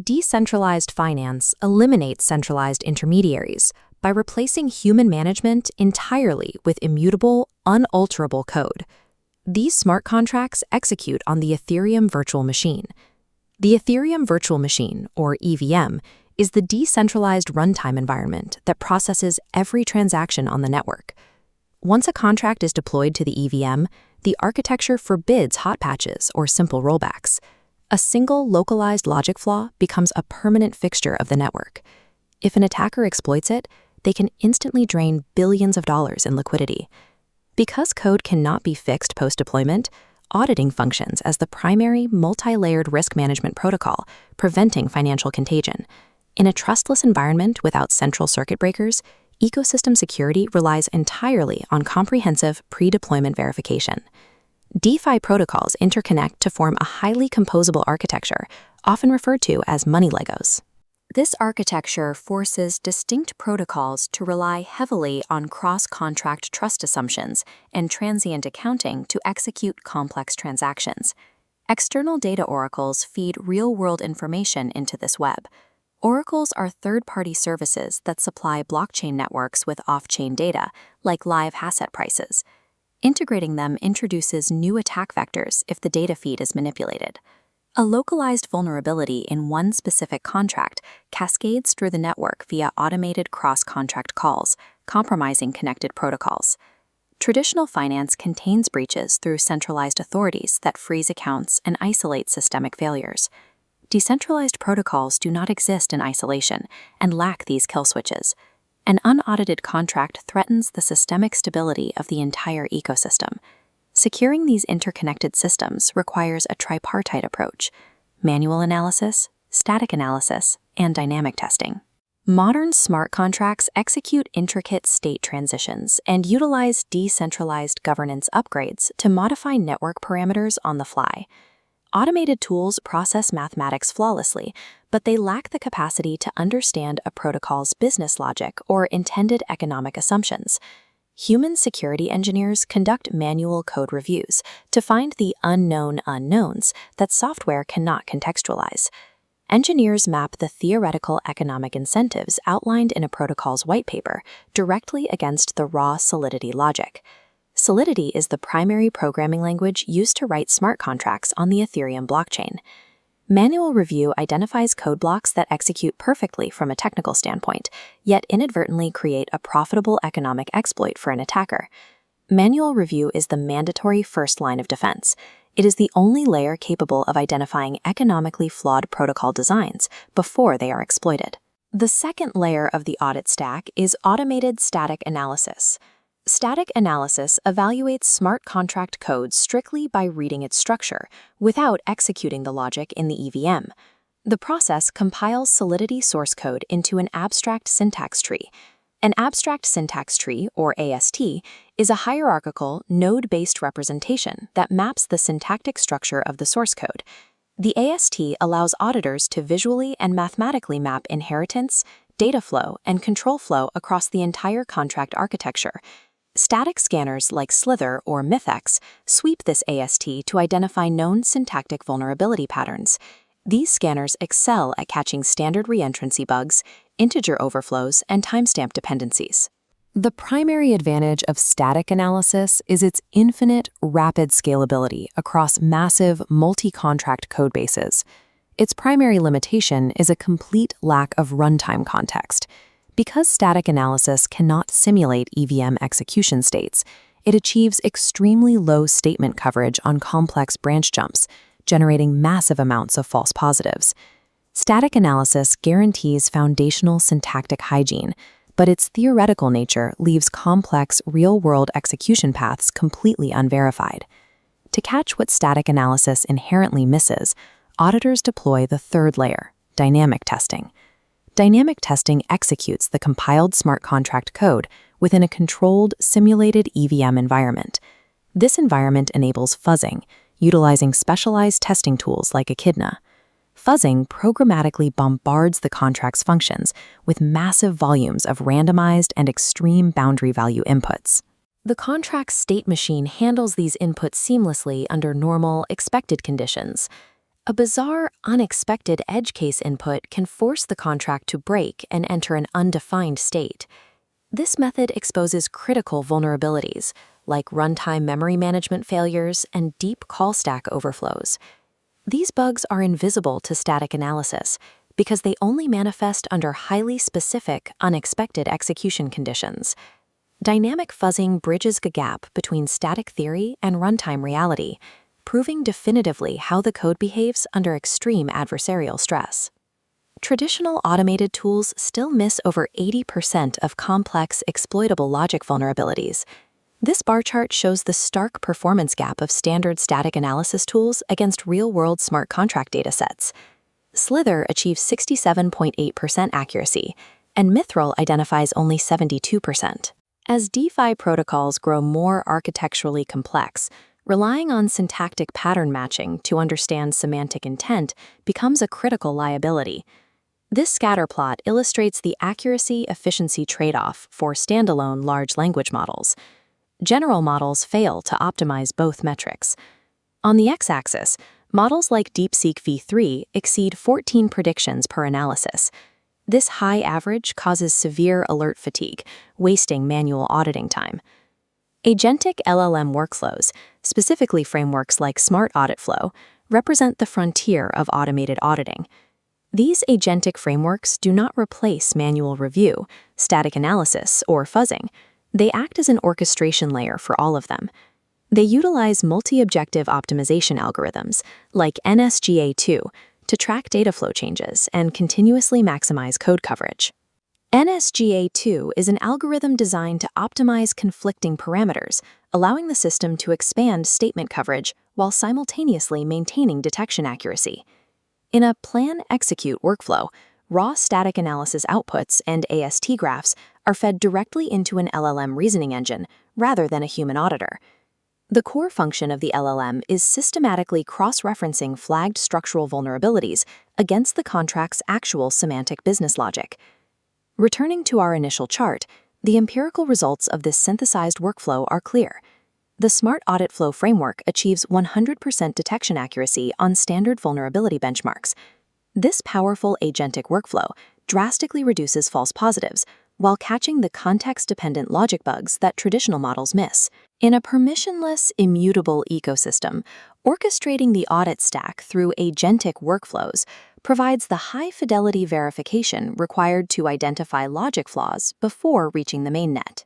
Decentralized finance eliminates centralized intermediaries by replacing human management entirely with immutable, unalterable code. These smart contracts execute on the Ethereum virtual machine. The Ethereum virtual machine, or EVM, is the decentralized runtime environment that processes every transaction on the network. Once a contract is deployed to the EVM, the architecture forbids hot patches or simple rollbacks. A single localized logic flaw becomes a permanent fixture of the network. If an attacker exploits it, they can instantly drain billions of dollars in liquidity. Because code cannot be fixed post-deployment, auditing functions as the primary multi-layered risk management protocol, preventing financial contagion. In a trustless environment without central circuit breakers, ecosystem security relies entirely on comprehensive pre-deployment verification. DeFi protocols interconnect to form a highly composable architecture, often referred to as money Legos. This architecture forces distinct protocols to rely heavily on cross-contract trust assumptions and transient accounting to execute complex transactions. External data oracles feed real-world information into this web. Oracles are third-party services that supply blockchain networks with off-chain data, like live asset prices. Integrating them introduces new attack vectors if the data feed is manipulated. A localized vulnerability in one specific contract cascades through the network via automated cross-contract calls, compromising connected protocols. Traditional finance contains breaches through centralized authorities that freeze accounts and isolate systemic failures. Decentralized protocols do not exist in isolation and lack these kill switches. An unaudited contract threatens the systemic stability of the entire ecosystem. Securing these interconnected systems requires a tripartite approach: manual analysis, static analysis, and dynamic testing. Modern smart contracts execute intricate state transitions and utilize decentralized governance upgrades to modify network parameters on the fly. Automated tools process mathematics flawlessly, but they lack the capacity to understand a protocol's business logic or intended economic assumptions. Human security engineers conduct manual code reviews to find the unknown unknowns that software cannot contextualize. Engineers map the theoretical economic incentives outlined in a protocol's white paper directly against the raw Solidity logic. Solidity is the primary programming language used to write smart contracts on the Ethereum blockchain. Manual review identifies code blocks that execute perfectly from a technical standpoint, yet inadvertently create a profitable economic exploit for an attacker. Manual review is the mandatory first line of defense. It is the only layer capable of identifying economically flawed protocol designs before they are exploited. The second layer of the audit stack is automated static analysis. Static analysis evaluates smart contract code strictly by reading its structure, without executing the logic in the EVM. The process compiles Solidity source code into an abstract syntax tree. An abstract syntax tree, or AST, is a hierarchical, node-based representation that maps the syntactic structure of the source code. The AST allows auditors to visually and mathematically map inheritance, data flow, and control flow across the entire contract architecture. Static scanners like Slither or MythX sweep this AST to identify known syntactic vulnerability patterns. These scanners excel at catching standard reentrancy bugs, integer overflows, and timestamp dependencies. The primary advantage of static analysis is its infinite, rapid scalability across massive, multi-contract codebases. Its primary limitation is a complete lack of runtime context. Because static analysis cannot simulate EVM execution states, it achieves extremely low statement coverage on complex branch jumps, generating massive amounts of false positives. Static analysis guarantees foundational syntactic hygiene, but its theoretical nature leaves complex real-world execution paths completely unverified. To catch what static analysis inherently misses, auditors deploy the third layer, dynamic testing. Dynamic testing executes the compiled smart contract code within a controlled, simulated EVM environment. This environment enables fuzzing, utilizing specialized testing tools like Echidna. Fuzzing programmatically bombards the contract's functions with massive volumes of randomized and extreme boundary value inputs. The contract's state machine handles these inputs seamlessly under normal, expected conditions. A bizarre, unexpected edge case input can force the contract to break and enter an undefined state. This method exposes critical vulnerabilities, like runtime memory management failures and deep call stack overflows. These bugs are invisible to static analysis because they only manifest under highly specific, unexpected execution conditions. Dynamic fuzzing bridges the gap between static theory and runtime reality, proving definitively how the code behaves under extreme adversarial stress. Traditional automated tools still miss over 80% of complex, exploitable logic vulnerabilities. This bar chart shows the stark performance gap of standard static analysis tools against real-world smart contract datasets. Slither achieves 67.8% accuracy, and Mithril identifies only 72%. As DeFi protocols grow more architecturally complex, relying on syntactic pattern matching to understand semantic intent becomes a critical liability. This scatterplot illustrates the accuracy-efficiency trade-off for standalone large language models. General models fail to optimize both metrics. On the x-axis, models like DeepSeek v3 exceed 14 predictions per analysis. This high average causes severe alert fatigue, wasting manual auditing time. Agentic LLM workflows, specifically frameworks like Smart Audit Flow, represent the frontier of automated auditing. These agentic frameworks do not replace manual review, static analysis, or fuzzing. They act as an orchestration layer for all of them. They utilize multi-objective optimization algorithms, like NSGA2, to track data flow changes and continuously maximize code coverage. NSGA2 is an algorithm designed to optimize conflicting parameters, allowing the system to expand statement coverage while simultaneously maintaining detection accuracy. In a plan-execute workflow, raw static analysis outputs and AST graphs are fed directly into an LLM reasoning engine rather than a human auditor. The core function of the LLM is systematically cross-referencing flagged structural vulnerabilities against the contract's actual semantic business logic. Returning to our initial chart, the empirical results of this synthesized workflow are clear. The Smart Audit Flow framework achieves 100% detection accuracy on standard vulnerability benchmarks. This powerful agentic workflow drastically reduces false positives while catching the context-dependent logic bugs that traditional models miss. In a permissionless, immutable ecosystem, orchestrating the audit stack through agentic workflows provides the high-fidelity verification required to identify logic flaws before reaching the mainnet.